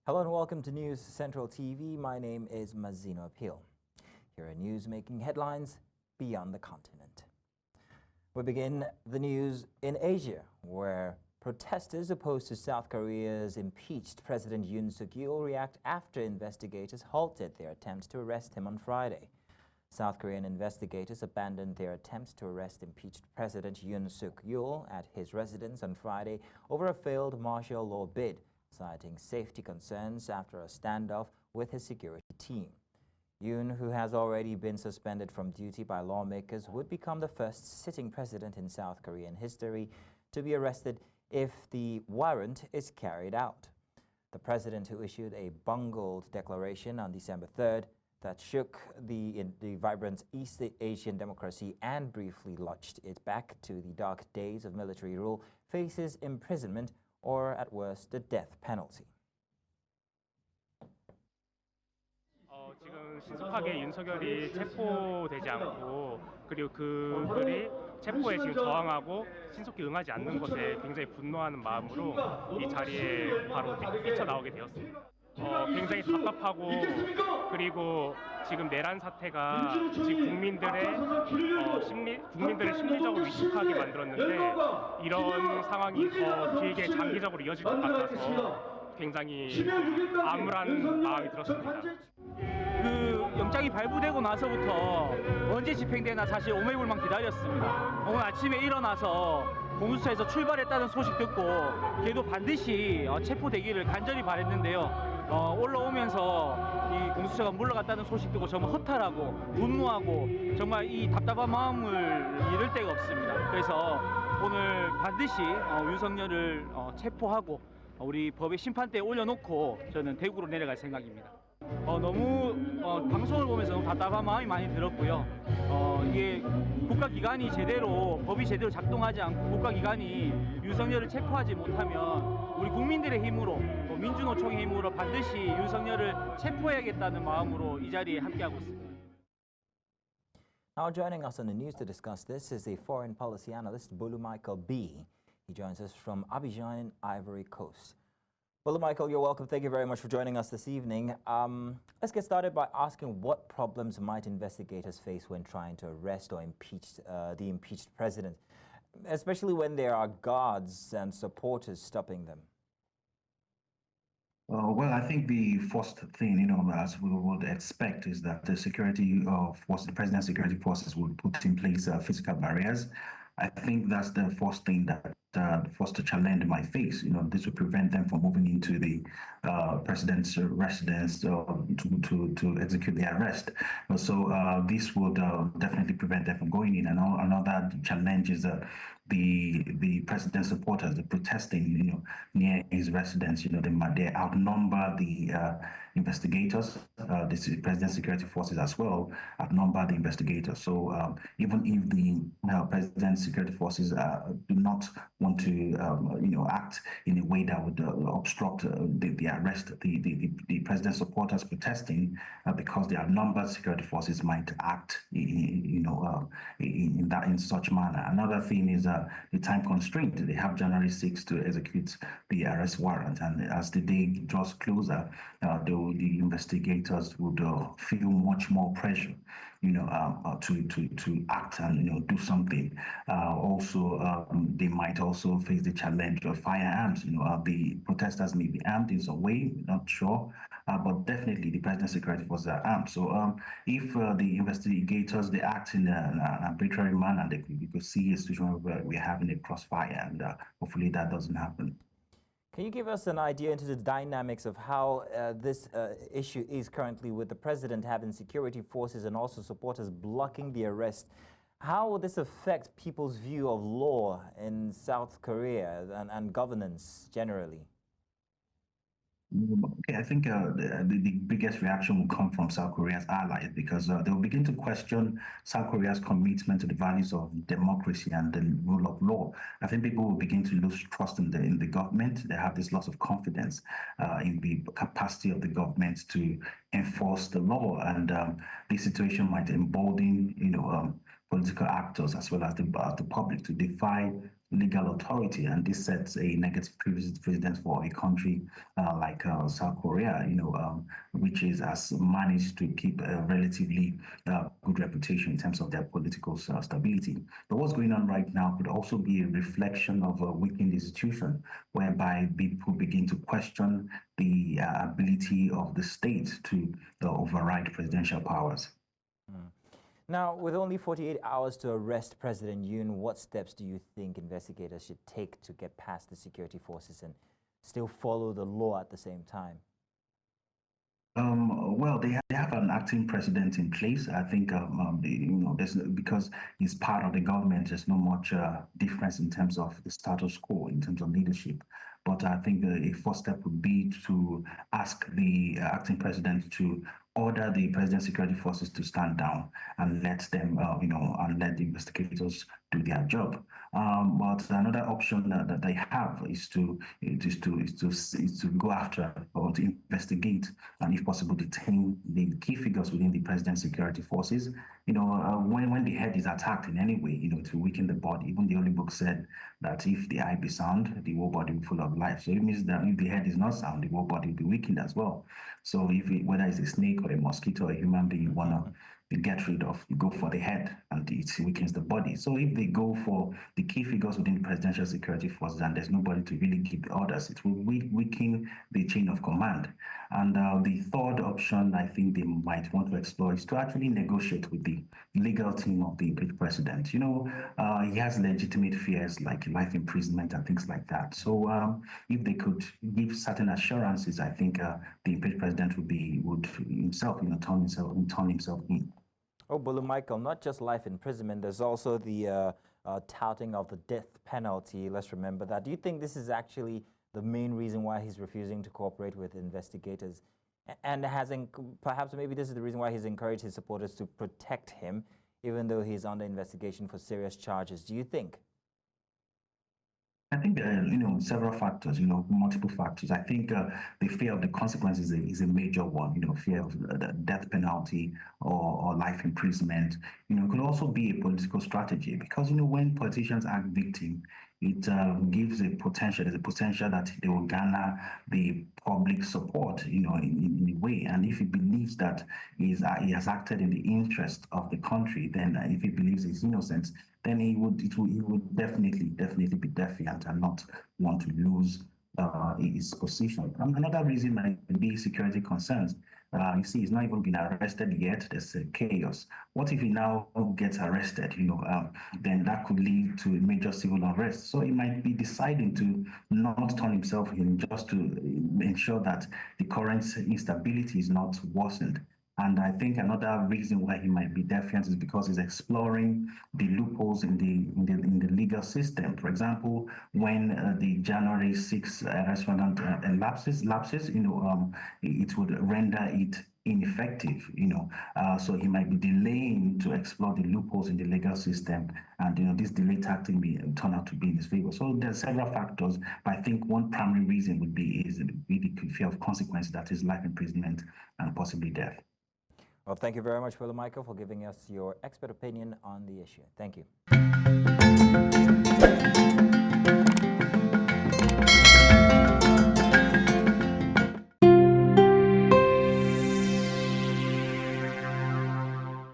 Hello and welcome to News Central TV. My name is Mazino Apil. Here are news making headlines beyond the continent. We begin the news in Asia, where protesters opposed to South Korea's impeached President Yoon Suk Yeol react after investigators halted their attempts to arrest him on Friday. South Korean investigators abandoned their attempts to arrest impeached President Yoon Suk Yeol at his residence on Friday over a failed martial law bid, citing safety concerns after a standoff with his security team. Yoon, who has already been suspended from duty by lawmakers, would become the first sitting president in South Korean history to be arrested if the warrant is carried out. The president, who issued a bungled declaration on December 3rd that shook the vibrant East Asian democracy and briefly launched it back to the dark days of military rule, faces imprisonment or, at worst, the death penalty. 지금 신속하게 윤석열이 체포되지 않고 그리고 그들이 체포에 지금 저항하고 신속히 응하지 않는 것에 굉장히 분노하는 마음으로 이 자리에 바로 뛰쳐나오게 되었습니다. 굉장히 답답하고 그리고 지금 내란 사태가 지금 국민들의 심리적으로 위축하게 만들었는데 이런 상황이 더 길게 장기적으로 이어질 것 같아서 굉장히 암울한 마음이 들었습니다. 그 영장이 발부되고 나서부터 언제 집행되나 사실 오매불망 기다렸습니다. 오늘 아침에 일어나서 공수처에서 출발했다는 소식 듣고 걔도 반드시 체포되기를 간절히 바랬는데요. 올라오면서 이 공수처가 물러갔다는 소식 듣고 정말 허탈하고 분노하고 정말 이 답답한 마음을 이를 데가 없습니다. 그래서 오늘 반드시 윤석열을 체포하고 우리 법의 심판대에 올려놓고 저는 대구로 내려갈 생각입니다. 너무 방송을 보면서 너무 답답한 마음이 많이 들었고요. 이게 국가기관이 제대로 법이 제대로 작동하지 않고 국가기관이 윤석열을 체포하지 못하면 우리 국민들의 힘으로 민주노총의 힘으로 반드시 윤석열을 체포해야겠다는 마음으로 이 자리에 함께하고 있습니다. Now joining us on the news to discuss this is the foreign policy analyst Bolu Michael-Biyi. He joins us from Abidjan, Ivory Coast. Bolu Michael, you're welcome. Thank you very much for joining us this evening. Let's get started by asking what problems might investigators face when trying to arrest or impeach the impeached president, especially when there are guards and supporters stopping them. Well, I think the first thing, as we would expect, is that the the president's security forces would put in place physical barriers. I think that's the first thing that first challenge might face. This will prevent them from moving into the president's residence to execute the arrest. So this would definitely prevent them from going in. And another challenge is the president's supporters, the protesting, near his residence. They outnumber the investigators. The president's security forces as well outnumber the investigators. So even if the president's security forces do not want to, act in a way that would obstruct the arrest, the president's supporters protesting because they outnumbered security forces might act, in such manner. Another thing is the time constraint. They have January 6th to execute the arrest warrant, and as the day draws closer, the investigators would feel much more pressure, to act and do something. Also, they might also face the challenge of firearms. The protesters may be armed in some way, not sure, but definitely the president's security forces are armed. So if the investigators, they act in an arbitrary manner, we could see a situation where we're having a crossfire, and hopefully that doesn't happen. Can you give us an idea into the dynamics of how this issue is currently, with the president having security forces and also supporters blocking the arrest? How will this affect people's view of law in South Korea and governance generally? Okay, I think the biggest reaction will come from South Korea's allies, because they will begin to question South Korea's commitment to the values of democracy and the rule of law. I think people will begin to lose trust in the government. They have this loss of confidence in the capacity of the government to enforce the law, and this situation might embolden, political actors as well as the public to defy legal authority, and this sets a negative precedent for a country like South Korea, which has managed to keep a relatively good reputation in terms of their political stability. But what's going on right now could also be a reflection of a weakened institution, whereby people begin to question the ability of the state to override presidential powers. Now, with only 48 hours to arrest President Yoon, what steps do you think investigators should take to get past the security forces and still follow the law at the same time? Well, they have an acting president in place. I think, because he's part of the government, there's not much difference in terms of the status quo, in terms of leadership. But I think a first step would be to ask the acting president to order the president's security forces to stand down and let them, and let the investigators do their job. But another option that they have is to go after or to investigate and, if possible, detain the key figures within the president's security forces. When the head is attacked in any way, to weaken the body. Even the Holy Book said that if the eye be sound, the whole body will be full of life. So it means that if the head is not sound, the whole body will be weakened as well. So whether it's a snake or a mosquito or a human being you want to get rid of, you go for the head, and it weakens the body. So if they go for the key figures within the presidential security forces and there's nobody to really keep the orders, it will weaken the chain of command. And the third option I think they might want to explore is to actually negotiate with the legal team of the impeached president. He has legitimate fears like life imprisonment and things like that. So if they could give certain assurances, I think the impeached president would himself, turn himself in. Oh, Bolu Michael, not just life imprisonment, there's also the touting of the death penalty. Let's remember that. Do you think this is actually the main reason why he's refusing to cooperate with investigators? And perhaps maybe this is the reason why he's encouraged his supporters to protect him, even though he's under investigation for serious charges. Do you think? I think several factors, multiple factors. I think the fear of the consequences is a major one. Fear of the death penalty or life imprisonment. It could also be a political strategy because when politicians act victim, it gives a potential. There's a potential that they will garner the public support, in a way. And if he believes that he has acted in the interest of the country, then if he believes he's innocent, then he would definitely be defiant and not want to lose his position. Another reason might be security concerns. You see, he's not even been arrested yet. There's chaos. What if he now gets arrested? Then that could lead to a major civil unrest. So he might be deciding to not turn himself in just to ensure that the current instability is not worsened. And I think another reason why he might be defiant is because he's exploring the loopholes in the legal system. For example, when the January 6th arrest warrant lapses, it would render it ineffective. So he might be delaying to explore the loopholes in the legal system, and this delay tactic may turn out to be in his favor. So there's several factors, but I think one primary reason would be the fear of consequences, that is life imprisonment and possibly death. Well, thank you very much, Bolu Michael, for giving us your expert opinion on the issue. Thank you.